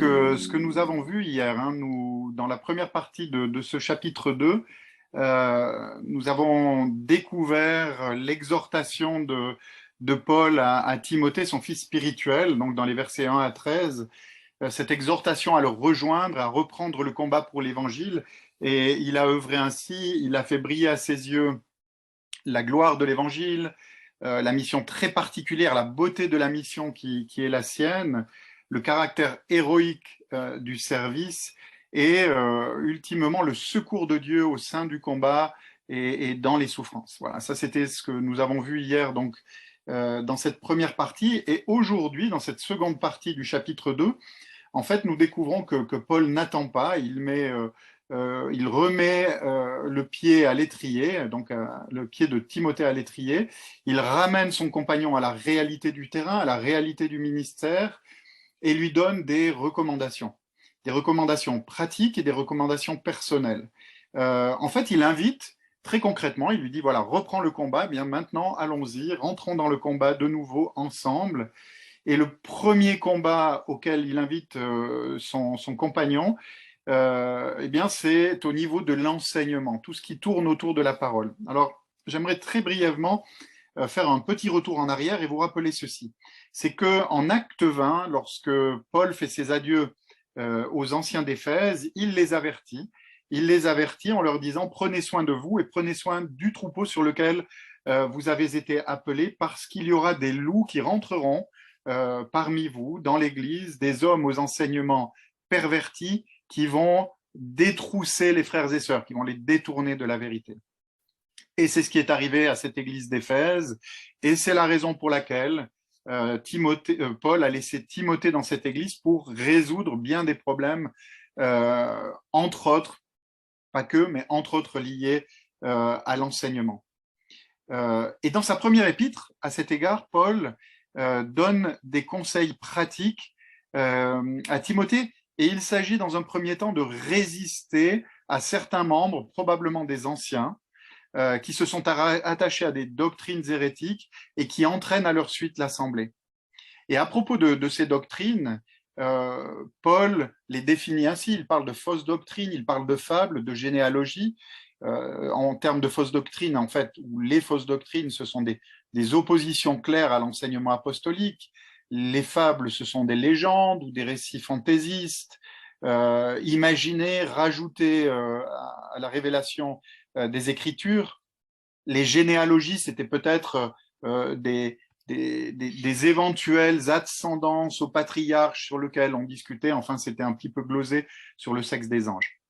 ce que nous avons vu hier, hein, dans la première partie de ce chapitre 2, nous avons découvert l'exhortation de Paul à Timothée, son fils spirituel, donc dans les versets 1 à 13, cette exhortation à le rejoindre, à reprendre le combat pour l'Évangile. Et il a œuvré ainsi, il a fait briller à ses yeux la gloire de l'Évangile, la mission très particulière, la beauté de la mission qui est la sienne, le caractère héroïque du service et ultimement le secours de Dieu au sein du combat et dans les souffrances. Voilà, ça c'était ce que nous avons vu hier donc dans cette première partie. Et aujourd'hui, dans cette seconde partie du chapitre 2, en fait, nous découvrons que Paul n'attend pas, il remet le pied à l'étrier, donc le pied de Timothée à l'étrier, il ramène son compagnon à la réalité du terrain, à la réalité du ministère, et lui donne des recommandations pratiques et des recommandations personnelles. En fait, il invite très concrètement, il lui dit, voilà, reprends le combat, bien maintenant, allons-y, rentrons dans le combat de nouveau ensemble. Et le premier combat auquel il invite son compagnon, eh bien, c'est au niveau de l'enseignement, tout ce qui tourne autour de la parole. Alors, j'aimerais très brièvement faire un petit retour en arrière et vous rappeler ceci. C'est qu'en Acte 20, lorsque Paul fait ses adieux aux anciens d'Éphèse, il les avertit. Il les avertit en leur disant « Prenez soin de vous et prenez soin du troupeau sur lequel vous avez été appelés, parce qu'il y aura des loups qui rentreront parmi vous, dans l'Église, des hommes aux enseignements pervertis qui vont détrousser les frères et sœurs, qui vont les détourner de la vérité. » Et c'est ce qui est arrivé à cette Église d'Éphèse, et c'est la raison pour laquelle Paul a laissé Timothée dans cette Église pour résoudre bien des problèmes, entre autres, pas que, mais entre autres liés à l'enseignement. Et dans sa première épître, à cet égard, Paul donne des conseils pratiques à Timothée, et il s'agit dans un premier temps de résister à certains membres, probablement des anciens, qui se sont attachés à des doctrines hérétiques et qui entraînent à leur suite l'Assemblée. Et à propos de ces doctrines, Paul les définit ainsi, il parle de fausses doctrines, il parle de fables, de généalogie. En termes de fausses doctrines, en fait, où les fausses doctrines, ce sont des oppositions claires à l'enseignement apostolique. Les fables, ce sont des légendes ou des récits fantaisistes, imaginés, rajoutés à la révélation des Écritures. Les généalogies, c'était peut-être des éventuelles ascendances aux patriarches sur lesquels on discutait. Enfin, c'était un petit peu glosé sur le sexe des anges.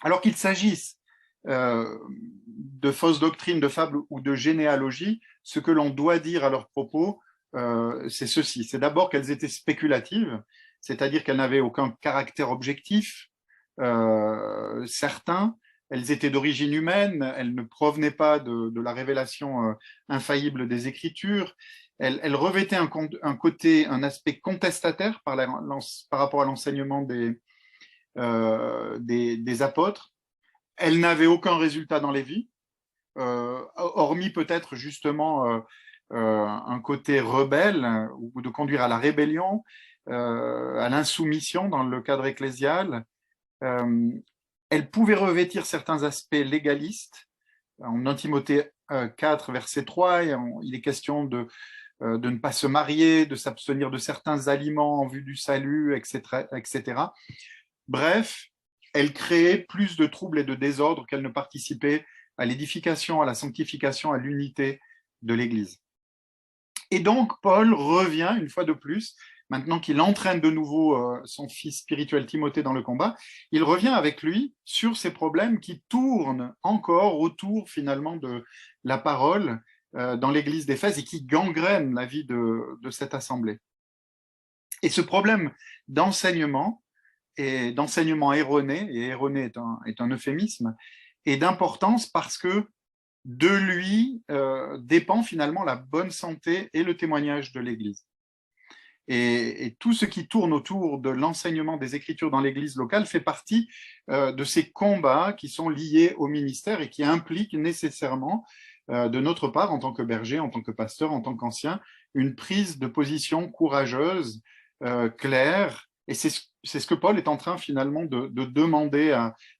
Alors qu'il s'agisse de fausses doctrines, de fables ou de généalogie, ce que l'on doit dire à leurs propos, c'est ceci. C'est d'abord qu'elles étaient spéculatives, c'est-à-dire qu'elles n'avaient aucun caractère objectif certain. Elles étaient d'origine humaine, elles ne provenaient pas de la révélation infaillible des Écritures. Elles revêtaient un aspect contestataire par rapport à l'enseignement des apôtres. Elle n'avait aucun résultat dans les vies, hormis peut-être justement un côté rebelle ou de conduire à la rébellion, à l'insoumission dans le cadre ecclésial. Elle pouvait revêtir certains aspects légalistes. En 1 Timothée 4, verset 3, il est question de ne pas se marier, de s'abstenir de certains aliments en vue du salut, etc., etc. Bref, elle créait plus de troubles et de désordres qu'elle ne participait à l'édification, à la sanctification, à l'unité de l'Église. Et donc, Paul revient une fois de plus, maintenant qu'il entraîne de nouveau son fils spirituel Timothée dans le combat, il revient avec lui sur ces problèmes qui tournent encore autour finalement de la parole dans l'Église d'Éphèse et qui gangrènent la vie de cette assemblée. Et ce problème d'enseignement, et d'enseignement erroné, et erroné est un euphémisme, et d'importance parce que de lui dépend finalement la bonne santé et le témoignage de l'Église. Et tout ce qui tourne autour de l'enseignement des Écritures dans l'Église locale fait partie de ces combats qui sont liés au ministère et qui impliquent nécessairement, de notre part, en tant que berger, en tant que pasteur, en tant qu'ancien, une prise de position courageuse, claire Et c'est ce que Paul est en train finalement de demander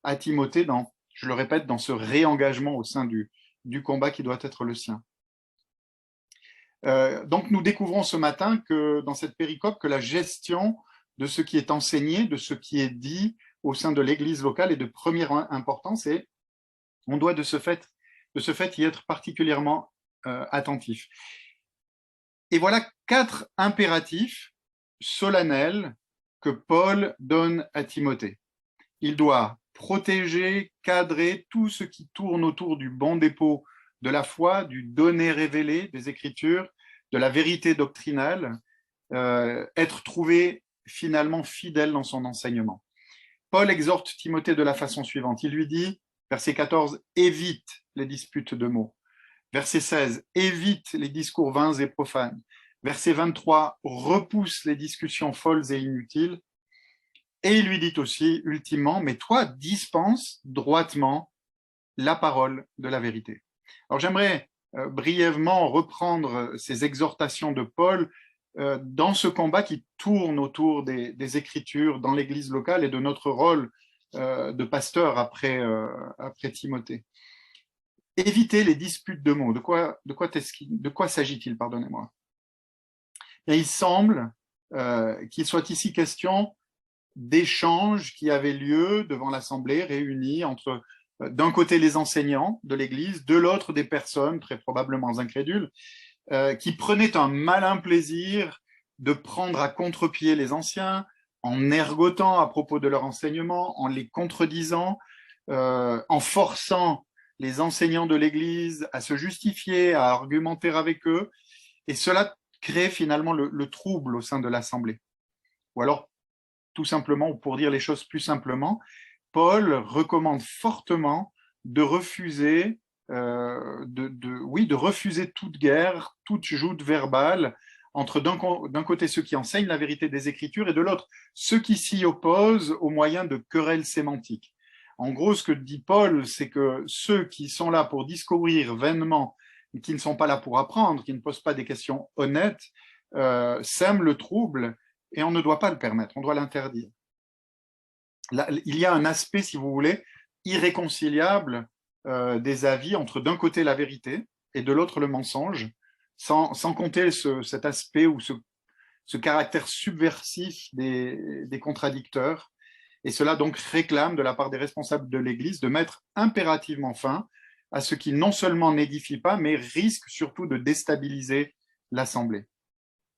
à Timothée, je le répète, dans ce réengagement au sein du combat qui doit être le sien. Donc nous découvrons ce matin que dans cette péricope, que la gestion de ce qui est enseigné, de ce qui est dit au sein de l'Église locale est de première importance, et on doit de ce fait y être particulièrement attentif. Et voilà 4 impératifs solennels que Paul donne à Timothée. Il doit protéger, cadrer tout ce qui tourne autour du bon dépôt de la foi, du donné révélé des Écritures, de la vérité doctrinale, être trouvé finalement fidèle dans son enseignement. Paul exhorte Timothée de la façon suivante. Il lui dit, verset 14, « Évite les disputes de mots ». Verset 16, « Évite les discours vains et profanes ». Verset 23, « Repousse les discussions folles et inutiles ». Et il lui dit aussi, ultimement, « Mais toi, dispense droitement la parole de la vérité ». Alors j'aimerais brièvement reprendre ces exhortations de Paul dans ce combat qui tourne autour des Écritures dans l'Église locale et de notre rôle de pasteur après Timothée. Éviter les disputes de mots. De quoi s'agit-il, pardonnez-moi? Et il semble qu'il soit ici question d'échanges qui avaient lieu devant l'Assemblée réunie entre d'un côté les enseignants de l'Église, de l'autre des personnes, très probablement incrédules, qui prenaient un malin plaisir de prendre à contre-pied les anciens, en ergotant à propos de leur enseignement, en les contredisant, en forçant les enseignants de l'Église à se justifier, à argumenter avec eux, et cela crée finalement le trouble au sein de l'Assemblée. Ou alors, tout simplement, ou pour dire les choses plus simplement, Paul recommande fortement de refuser, de refuser toute guerre, toute joute verbale entre d'un côté ceux qui enseignent la vérité des Écritures et de l'autre ceux qui s'y opposent au moyen de querelles sémantiques. En gros, ce que dit Paul, c'est que ceux qui sont là pour discourir vainement et qui ne sont pas là pour apprendre, qui ne posent pas des questions honnêtes, sèment le trouble et on ne doit pas le permettre, on doit l'interdire. Là, il y a un aspect, si vous voulez, irréconciliable des avis entre d'un côté la vérité et de l'autre le mensonge, sans compter cet aspect ou ce caractère subversif des contradicteurs. Et cela donc réclame de la part des responsables de l'Église de mettre impérativement fin à ce qui non seulement n'édifie pas, mais risque surtout de déstabiliser l'Assemblée.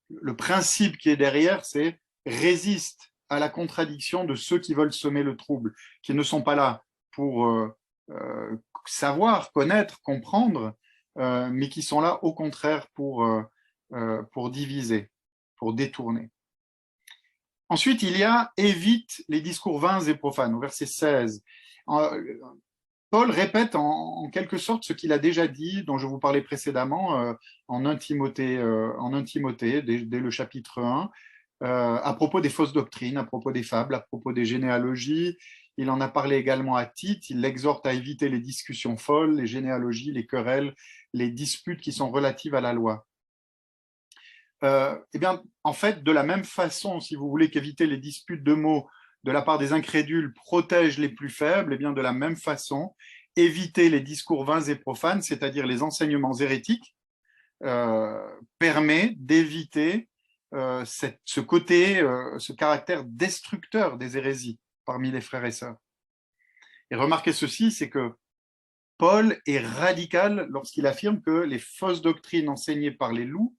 Le principe qui est derrière, c'est résiste à la contradiction de ceux qui veulent semer le trouble, qui ne sont pas là pour savoir, connaître, comprendre, mais qui sont là au contraire pour diviser, pour détourner. Ensuite, il y a « évite les discours vains et profanes » au verset 16. Paul répète en quelque sorte ce qu'il a déjà dit, dont je vous parlais précédemment en 1 Timothée, dès le chapitre 1, à propos des fausses doctrines, à propos des fables, à propos des généalogies. Il en a parlé également à Tite. Il l'exhorte à éviter les discussions folles, les généalogies, les querelles, les disputes qui sont relatives à la loi. Eh bien, en fait, de la même façon, si vous voulez qu'éviter les disputes de mots de la part des incrédules protège les plus faibles, eh bien, de la même façon, éviter les discours vains et profanes, c'est-à-dire les enseignements hérétiques, permet d'éviter ce côté, ce caractère destructeur des hérésies parmi les frères et sœurs. Et remarquez ceci, c'est que Paul est radical lorsqu'il affirme que les fausses doctrines enseignées par les loups,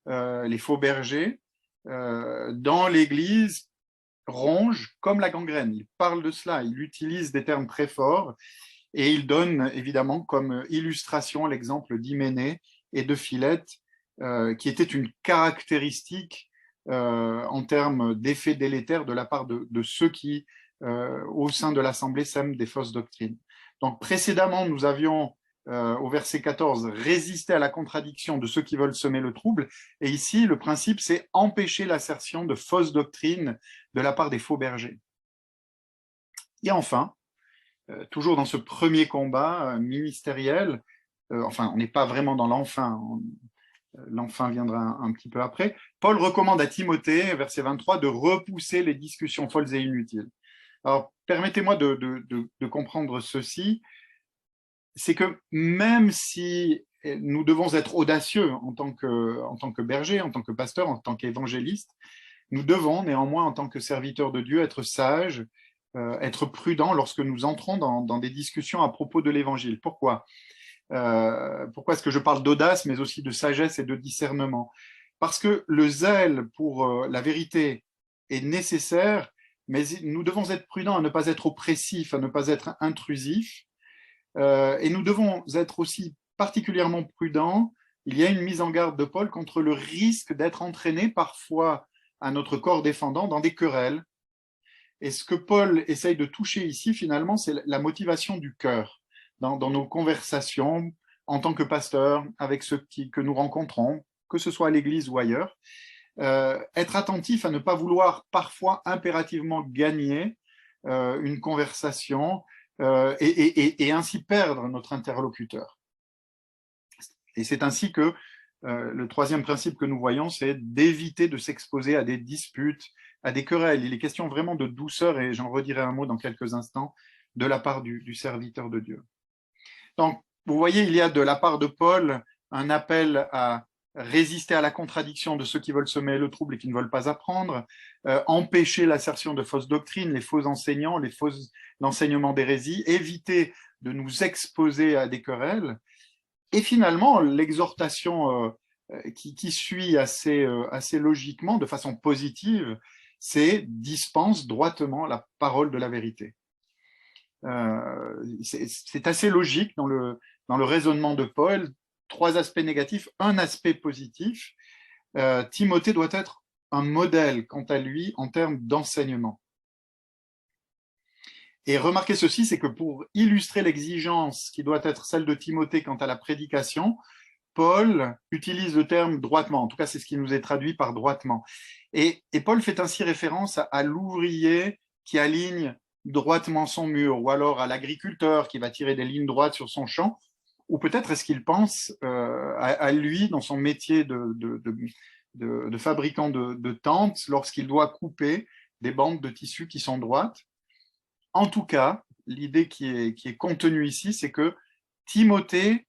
les faux bergers, dans l'Église, rongent comme la gangrène. Il parle de cela, il utilise des termes très forts et il donne évidemment comme illustration l'exemple d'Hyménée et de Philette, qui était une caractéristique en termes d'effets délétères de la part de ceux qui, au sein de l'Assemblée, sèment des fausses doctrines. Donc précédemment, nous avions au verset 14, résister à la contradiction de ceux qui veulent semer le trouble. Et ici, le principe, c'est empêcher l'assertion de fausses doctrines de la part des faux bergers. Et enfin, toujours dans ce premier combat ministériel, enfin, on n'est pas vraiment dans l'enfin, l'enfin viendra un petit peu après. Paul recommande à Timothée, verset 23, de repousser les discussions folles et inutiles. Alors, permettez-moi de comprendre ceci, c'est que même si nous devons être audacieux en tant que berger, en tant que pasteur, en tant qu'évangéliste, nous devons néanmoins, en tant que serviteurs de Dieu, être sages, être prudents lorsque nous entrons dans des discussions à propos de l'Évangile. Pourquoi pourquoi est-ce que je parle d'audace, mais aussi de sagesse et de discernement? Parce que le zèle pour la vérité est nécessaire, mais nous devons être prudents à ne pas être oppressifs, à ne pas être intrusifs, et nous devons être aussi particulièrement prudents. Il y a une mise en garde de Paul contre le risque d'être entraîné parfois à notre corps défendant dans des querelles. Et ce que Paul essaye de toucher ici, finalement, c'est la motivation du cœur dans nos conversations en tant que pasteur avec ceux que nous rencontrons, que ce soit à l'église ou ailleurs. Être attentif à ne pas vouloir parfois impérativement gagner une conversation et ainsi perdre notre interlocuteur. Et c'est ainsi que le troisième principe que nous voyons, c'est d'éviter de s'exposer à des disputes, à des querelles. Il est question vraiment de douceur, et j'en redirai un mot dans quelques instants, de la part du serviteur de Dieu. Donc, vous voyez, il y a de la part de Paul un appel à résister à la contradiction de ceux qui veulent semer le trouble et qui ne veulent pas apprendre, empêcher l'assertion de fausses doctrines, les faux enseignants, l'enseignement d'hérésie, éviter de nous exposer à des querelles. Et finalement, l'exhortation qui suit assez logiquement, de façon positive, c'est dispense droitement la parole de la vérité. C'est assez logique dans le raisonnement de Paul. 3 aspects négatifs, un aspect positif. Timothée doit être un modèle, quant à lui, en termes d'enseignement. Et remarquez ceci, c'est que pour illustrer l'exigence qui doit être celle de Timothée quant à la prédication, Paul utilise le terme droitement. En tout cas, c'est ce qui nous est traduit par droitement. Et Paul fait ainsi référence à l'ouvrier qui aligne droitement son mur, ou alors à l'agriculteur qui va tirer des lignes droites sur son champ, ou peut-être est-ce qu'il pense à lui dans son métier de fabricant de tentes lorsqu'il doit couper des bandes de tissu qui sont droites. En tout cas, l'idée qui est contenue ici, c'est que Timothée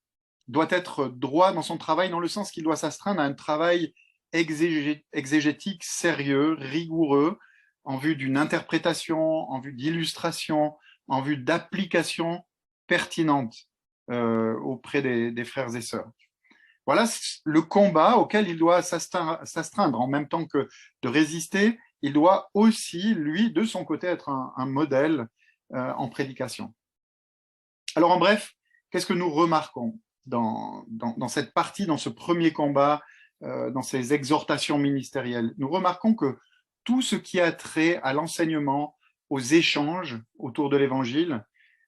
doit être droit dans son travail, dans le sens qu'il doit s'astreindre à un travail exégétique sérieux, rigoureux, en vue d'une interprétation, en vue d'illustration, en vue d'application pertinente auprès des frères et sœurs. Voilà le combat auquel il doit s'astreindre. En même temps que de résister, il doit aussi, lui, de son côté, être un modèle en prédication. Alors, en bref, qu'est-ce que nous remarquons dans cette partie, dans ce premier combat, dans ces exhortations ministérielles? Nous remarquons que tout ce qui a trait à l'enseignement, aux échanges autour de l'Évangile,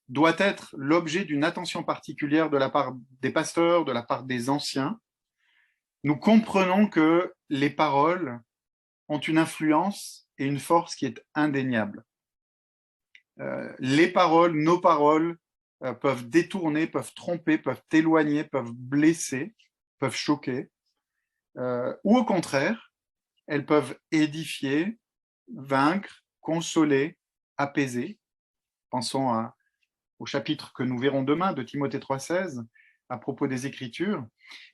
doit être l'objet d'une attention particulière de la part des pasteurs, de la part des anciens. Nous comprenons que les paroles ont une influence et une force qui est indéniable. Les paroles, nos paroles, peuvent détourner, peuvent tromper, peuvent éloigner, peuvent blesser, peuvent choquer, ou au contraire, elles peuvent édifier, vaincre, consoler, apaiser. Pensons au chapitre que nous verrons demain de Timothée 3,16 à propos des Écritures.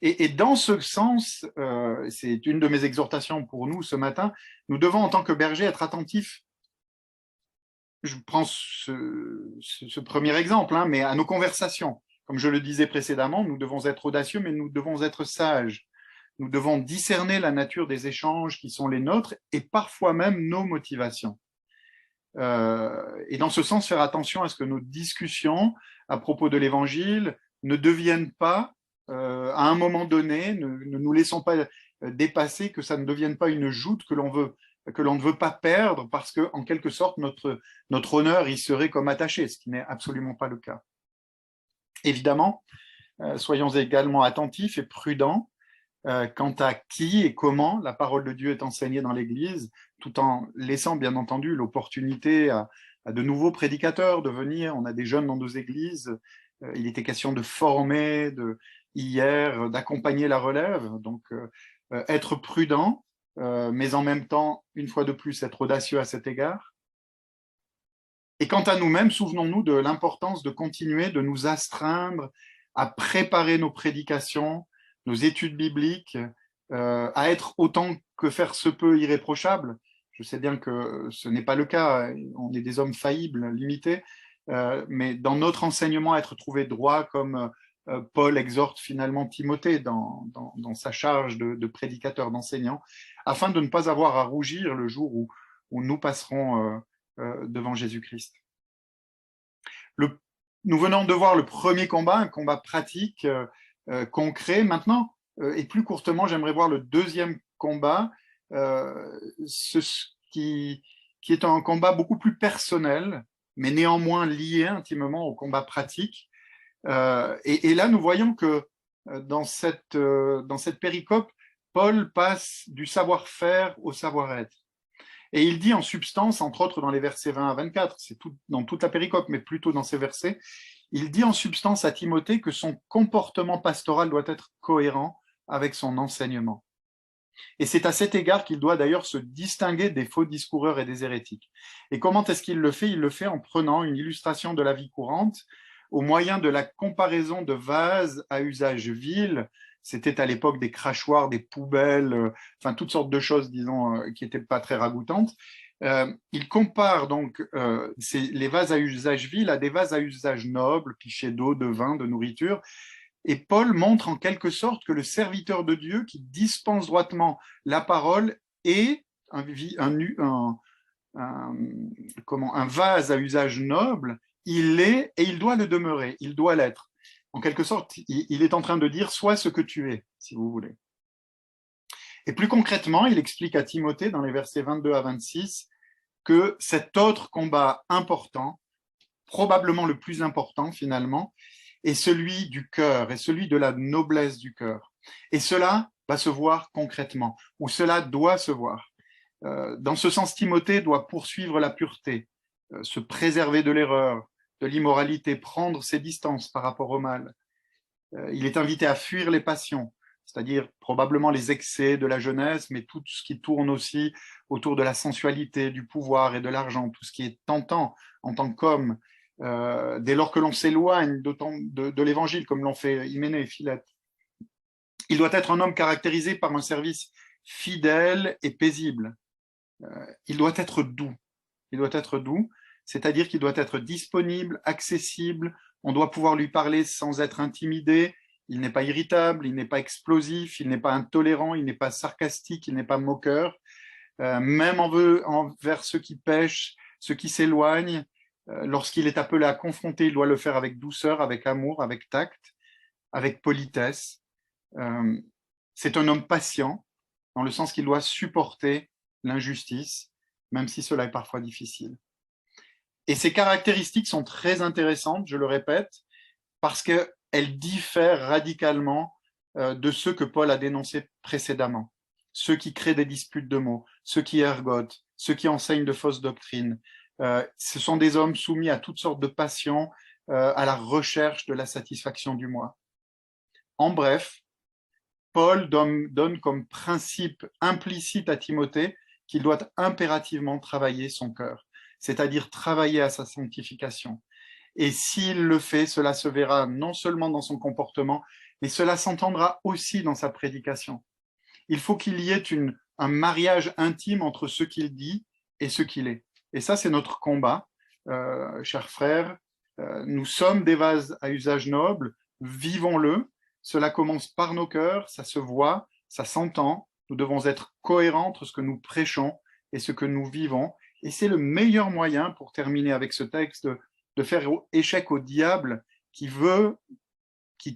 Et dans ce sens, c'est une de mes exhortations pour nous ce matin, nous devons en tant que bergers être attentifs. Je prends ce premier exemple, mais à nos conversations. Comme je le disais précédemment, nous devons être audacieux, mais nous devons être sages. Nous devons discerner la nature des échanges qui sont les nôtres et parfois même nos motivations. Et dans ce sens, faire attention à ce que nos discussions à propos de l'Évangile ne deviennent pas, à un moment donné, ne nous laissons pas dépasser, que ça ne devienne pas une joute que l'on ne veut pas perdre parce que, en quelque sorte, notre honneur y serait comme attaché, ce qui n'est absolument pas le cas. Évidemment, soyons également attentifs et prudents quant à qui et comment la parole de Dieu est enseignée dans l'Église, tout en laissant bien entendu l'opportunité à de nouveaux prédicateurs de venir. On a des jeunes dans nos églises, il était question de former, hier d'accompagner la relève, donc être prudent, mais en même temps, une fois de plus, être audacieux à cet égard. Et quant à nous-mêmes, souvenons-nous de l'importance de continuer de nous astreindre à préparer nos prédications, nos études bibliques, à être autant que faire se peut irréprochable. Je sais bien que ce n'est pas le cas, on est des hommes faillibles, limités, mais dans notre enseignement, être trouvé droit comme Paul exhorte finalement Timothée dans sa charge de prédicateur, d'enseignant, afin de ne pas avoir à rougir le jour où nous passerons devant Jésus-Christ. Nous venons de voir le premier combat, un combat pratique, concret. Maintenant, et plus courtement, j'aimerais voir le deuxième combat, qui est un combat beaucoup plus personnel, mais néanmoins lié intimement au combat pratique. Et là, nous voyons que dans cette péricope, Paul passe du savoir-faire au savoir-être. Et il dit en substance, entre autres dans les versets 20 à 24, c'est dans toute la péricope, mais plutôt dans ces versets, il dit en substance à Timothée que son comportement pastoral doit être cohérent avec son enseignement. Et c'est à cet égard qu'il doit d'ailleurs se distinguer des faux discoureurs et des hérétiques. Et comment est-ce qu'il le fait? Il le fait en prenant une illustration de la vie courante au moyen de la comparaison de vases à usage vil. C'était à l'époque des crachoirs, des poubelles, enfin toutes sortes de choses, disons, qui n'étaient pas très ragoûtantes. Il compare donc les vases à usage vil à des vases à usage noble, pichés d'eau, de vin, de nourriture. Et Paul montre en quelque sorte que le serviteur de Dieu qui dispense droitement la parole est un vase à usage noble, il l'est et il doit le demeurer, il doit l'être. En quelque sorte, il est en train de dire « sois ce que tu es », si vous voulez. Et plus concrètement, il explique à Timothée, dans les versets 22 à 26, que cet autre combat important, probablement le plus important finalement, est celui du cœur, est celui de la noblesse du cœur. Et cela va se voir concrètement, ou cela doit se voir. Dans ce sens, Timothée doit poursuivre la pureté, se préserver de l'erreur, de l'immoralité, prendre ses distances par rapport au mal. Il est invité à fuir les passions, c'est-à-dire probablement les excès de la jeunesse, mais tout ce qui tourne aussi autour de la sensualité, du pouvoir et de l'argent, tout ce qui est tentant en tant qu'homme, dès lors que l'on s'éloigne de l'évangile, comme l'ont fait Hyménée et Philette. Il doit être un homme caractérisé par un service fidèle et paisible. Il doit être doux. Il doit être doux, c'est-à-dire qu'il doit être disponible, accessible, on doit pouvoir lui parler sans être intimidé, il n'est pas irritable, il n'est pas explosif, il n'est pas intolérant, il n'est pas sarcastique, il n'est pas moqueur, même envers ceux qui pêchent, ceux qui s'éloignent, lorsqu'il est appelé à confronter, il doit le faire avec douceur, avec amour, avec tact, avec politesse. C'est un homme patient, dans le sens qu'il doit supporter l'injustice, même si cela est parfois difficile. Et ces caractéristiques sont très intéressantes, je le répète, parce qu'elles diffèrent radicalement de ceux que Paul a dénoncés précédemment. Ceux qui créent des disputes de mots, ceux qui ergotent, ceux qui enseignent de fausses doctrines. Ce sont des hommes soumis à toutes sortes de passions, à la recherche de la satisfaction du moi. En bref, Paul donne comme principe implicite à Timothée qu'il doit impérativement travailler son cœur, c'est-à-dire travailler à sa sanctification. Et s'il le fait, cela se verra non seulement dans son comportement, mais cela s'entendra aussi dans sa prédication. Il faut qu'il y ait un mariage intime entre ce qu'il dit et ce qu'il est. Et ça, c'est notre combat, chers frères. Nous sommes des vases à usage noble, vivons-le. Cela commence par nos cœurs, ça se voit, ça s'entend. Nous devons être cohérents entre ce que nous prêchons et ce que nous vivons. Et c'est le meilleur moyen, pour terminer avec ce texte, de faire échec au diable qui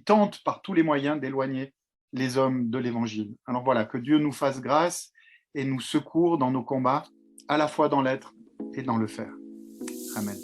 tente par tous les moyens d'éloigner les hommes de l'évangile. Alors voilà, que Dieu nous fasse grâce et nous secours dans nos combats, à la fois dans l'être et dans le faire. Amen.